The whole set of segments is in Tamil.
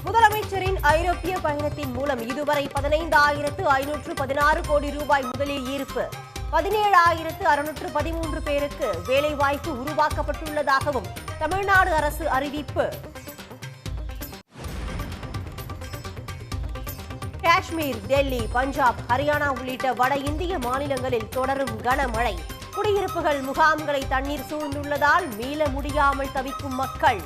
முதலமைச்சரின் ஐரோப்பிய பயணத்தின் மூலம் இதுவரை 15,516 கோடி ரூபாய் முதலீடு ஈர்ப்பு, 17,613 பேருக்கு வேலைவாய்ப்பு உருவாக்கப்பட்டுள்ளதாகவும் தமிழ்நாடு அரசு அறிவிப்பு. காஷ்மீர், டெல்லி, பஞ்சாப், ஹரியானா உள்ளிட்ட வட இந்திய மாநிலங்களில் தொடரும் கனமழை. குடியிருப்புகள், முகாம்களை தண்ணீர் சூழ்ந்துள்ளதால் மீள முடியாமல் தவிக்கும் மக்கள்.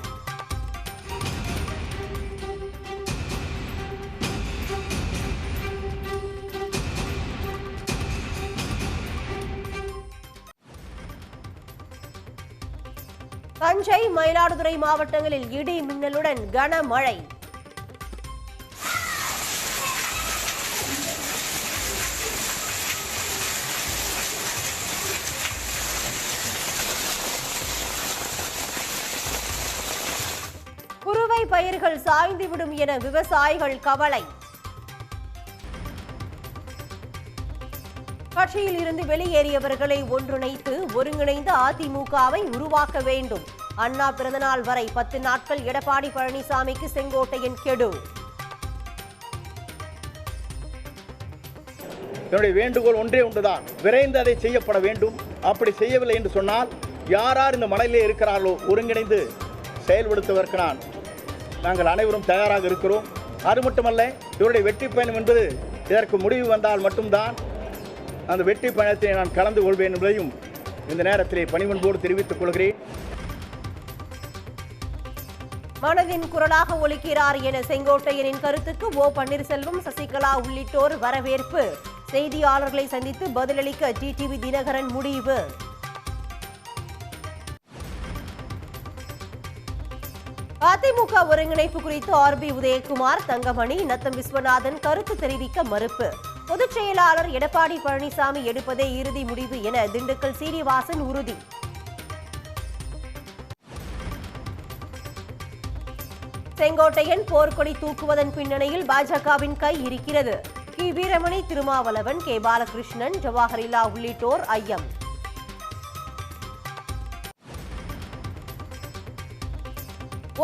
தஞ்சை, மயிலாடுதுறை மாவட்டங்களில் இடி மின்னலுடன் கனமழை. குறுவை பயிர்கள் சாய்ந்துவிடும் என விவசாயிகள் கவலை. கட்சியில் இருந்து வெளியேறியவர்களை ஒன்றிணைத்து ஒருங்கிணைந்த அதிமுகவை உருவாக்க வேண்டும். அண்ணா பிறந்தநாள் வரை 10 நாட்கள் எடப்பாடி பழனிசாமிக்கு செங்கோட்டையன் கெடு. என்னுடைய வேண்டுகோள் ஒன்றே ஒன்றுதான், விரைந்து அதை செய்யப்பட வேண்டும். அப்படி செய்யவில்லை என்று சொன்னால் யார் இந்த மலையிலே இருக்கிறார்களோ ஒருங்கிணைந்து செயல்படுத்துவதற்கு நாங்கள் அனைவரும் தயாராக இருக்கிறோம். அது மட்டுமல்ல, இவருடைய வெற்றி பயணம் என்பது இதற்கு முடிவு வந்தால் மட்டும்தான் அந்த வெற்றி பயணத்தை நான் கலந்து கொள்வேன் என்பதையும் இந்த நேரத்திலே பணிவன்போடு தெரிவித்துக் கொள்கிறேன். மனதின் குரலாக ஒலிக்கிறார் என செங்கோட்டையனின் கருத்துக்கு ஓ பன்னீர்செல்வம், சசிகலா உள்ளிட்டோர் வரவேற்பு. செய்தியாளர்களை சந்தித்து பதிலளிக்க டிடிவி தினகரன் முடிவு. அதிமுக ஒருங்கிணைப்பு குறித்து ஆர்பி உதயகுமார், தங்கமணி, நத்தம் விஸ்வநாதன் கருத்து தெரிவிக்க மறுப்பு. பொதுச் செயலாளர் எடப்பாடி பழனிசாமி எடுப்பதே இறுதி முடிவு என திண்டுக்கல் சீனிவாசன் உறுதி. செங்கோட்டையன் போர்க்கொடி தூக்குவதன் பின்னணியில் பாஜகவின் கை இருக்கிறது. கி வீரமணி, திருமாவளவன், கே பாலகிருஷ்ணன், ஜவாஹரிலா உள்ளிட்டோர் ஐயம்.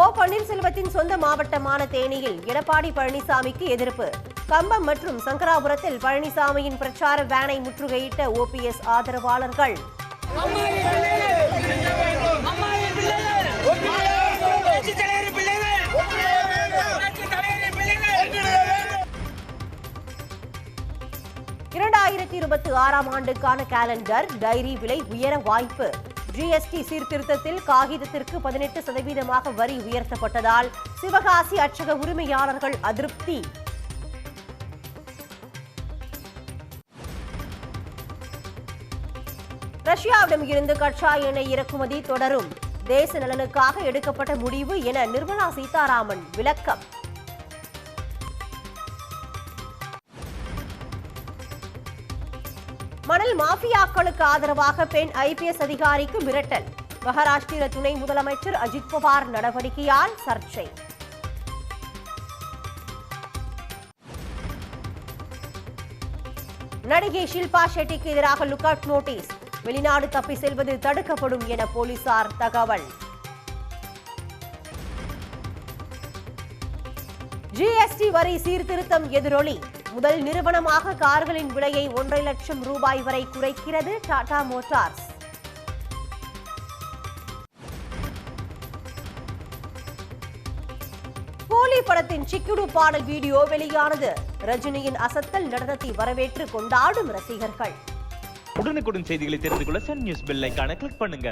ஓ பன்னீர்செல்வத்தின் சொந்த மாவட்டமான தேனியில் எடப்பாடி பழனிசாமிக்கு எதிர்ப்பு. கம்பம் மற்றும் சங்கராபுரத்தில் பழனிசாமியின் பிரச்சார வேனை முற்றுகையிட்ட ஓபிஎஸ் ஆதரவாளர்கள். ஆண்டுக்கான காலண்டர், டைரி விலை உயர வாய்ப்பு. ஜிஎஸ்டி சீர்திருத்தத்தில் காகிதத்திற்கு 18% வரி உயர்த்தப்பட்டதால் சிவகாசி அச்சக உரிமையாளர்கள் அதிருப்தி. ரஷ்யாவிடம் இருந்து கச்சா எண்ணெய் இறக்குமதி தொடரும். தேச நலனுக்காக எடுக்கப்பட்ட முடிவு என நிர்மலா சீதாராமன் விளக்கம். மணல் மாஃபியாக்களுக்கு ஆதரவாக பெண் ஐபிஎஸ் அதிகாரிக்கு மிரட்டல். மகாராஷ்டிர துணை முதலமைச்சர் அஜித் பவார் நடவடிக்கையால் சர்ச்சை. நடிகை ஷில்பா ஷெட்டிக்கு எதிராக லுக் அவுட் நோட்டீஸ். வெளிநாடு தப்பி செல்வது தடுக்கப்படும் என போலீசார் தகவல். ஜிஎஸ்டி வரி சீர்திருத்தம் எதிரொலி. முதல் நிறுவனமாக கார்களின் விலையை 1.5 லட்சம் ரூபாய் வரை குறைக்கிறது டாடா மோட்டார்ஸ். போலி படத்தின் சிக்குடு பாடல் வீடியோ வெளியானது. ரஜினியின் அசத்தல் நடனத்தை வரவேற்று கொண்டாடும் ரசிகர்கள். உடனுக்குடன் செய்திகளை தெரிந்து கொள்ள சன் நியூஸ் பெல் ஐகானை கிளிக் பண்ணுங்க.